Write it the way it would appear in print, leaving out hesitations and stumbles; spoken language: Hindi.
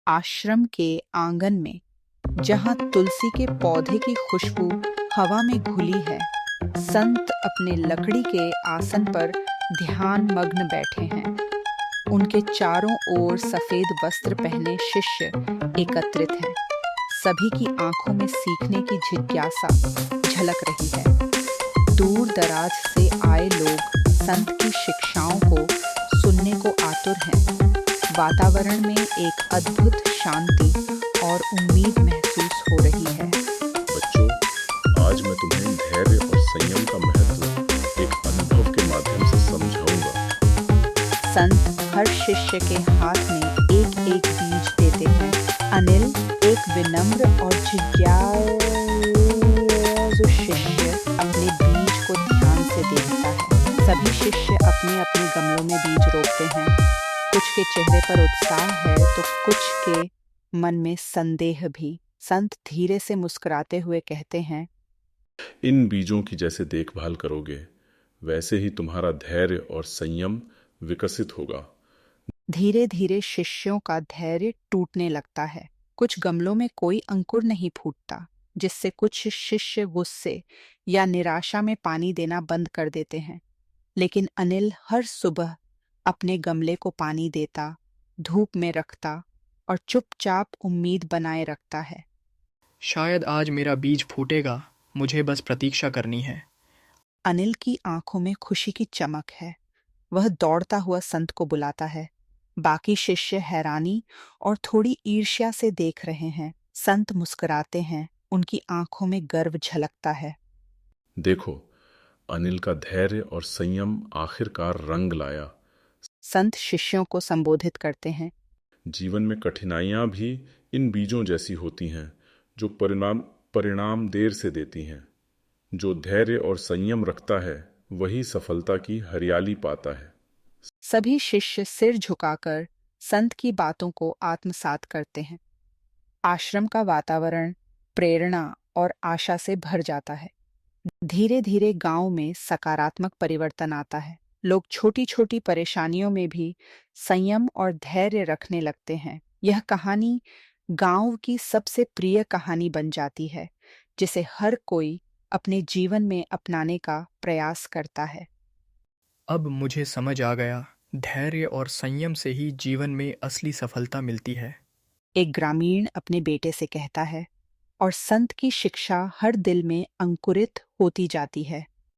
आश्रम के आंगन में, जहां तुलसी के पौधे की खुशबू हवा में घुली है, संत अपने लकड़ी के आसन पर ध्यान मग्न बैठे हैं। उनके चारों ओर सफेद वस्त्र पहने शिष्य एकत्रित हैं। सभी की आंखों में सीखने की जिज्ञासा झलक रही है। दूर दराज से आए लोग संत की शिक्षाओं को सुनने को आतुर हैं। वातावरण में एक अद्भुत शांति और उम्मीद महसूस हो रही है। बच्चों, आज मैं तुम्हें धैर्य और संयम का महत्व एक अनुभव के माध्यम से समझाऊंगा। संत हर शिष्य के हाथ में एक एक बीज देते हैं। अनिल एक विनम्र और जिज्ञासु शिष्य अपने बीज को ध्यान से देखता है। सभी शिष्य अपने अपने गमलों में बीज रोपते हैं। कुछ के चेहरे पर उत्साह है तो कुछ के मन में संदेह भी। संत धीरे से मुस्कुराते हुए कहते हैं, इन बीजों की जैसे देखभाल करोगे, वैसे ही तुम्हारा धैर्य और संयम विकसित होगा। धीरे धीरे शिष्यों का धैर्य टूटने लगता है। कुछ गमलों में कोई अंकुर नहीं फूटता, जिससे कुछ शिष्य गुस्से या निराशा में पानी देना बंद कर देते हैं। लेकिन अनिल हर सुबह अपने गमले को पानी देता, धूप में रखता और चुपचाप उम्मीद बनाए रखता है। शायद आज मेरा बीज फूटेगा, मुझे बस प्रतीक्षा करनी है। अनिल की आंखों में खुशी की चमक है। वह दौड़ता हुआ संत को बुलाता है। बाकी शिष्य हैरानी और थोड़ी ईर्ष्या से देख रहे हैं। संत मुस्कुराते हैं, उनकी आंखों में गर्व झलकता है। देखो, अनिल का धैर्य और संयम आखिरकार रंग लाया। संत शिष्यों को संबोधित करते हैं। जीवन में कठिनाइयां भी इन बीजों जैसी होती हैं, जो परिणाम देर से देती हैं। जो धैर्य और संयम रखता है, वही सफलता की हरियाली पाता है। सभी शिष्य सिर झुकाकर संत की बातों को आत्मसात करते हैं। आश्रम का वातावरण प्रेरणा और आशा से भर जाता है। धीरे धीरे गांव में सकारात्मक परिवर्तन आता है। लोग छोटी छोटी परेशानियों में भी संयम और धैर्य रखने लगते हैं। यह कहानी गांव की सबसे प्रिय कहानी बन जाती है, जिसे हर कोई अपने जीवन में अपनाने का प्रयास करता है। अब मुझे समझ आ गया, धैर्य और संयम से ही जीवन में असली सफलता मिलती है। एक ग्रामीण अपने बेटे से कहता है, और संत की शिक्षा हर दिल में अंकुरित होती जाती है।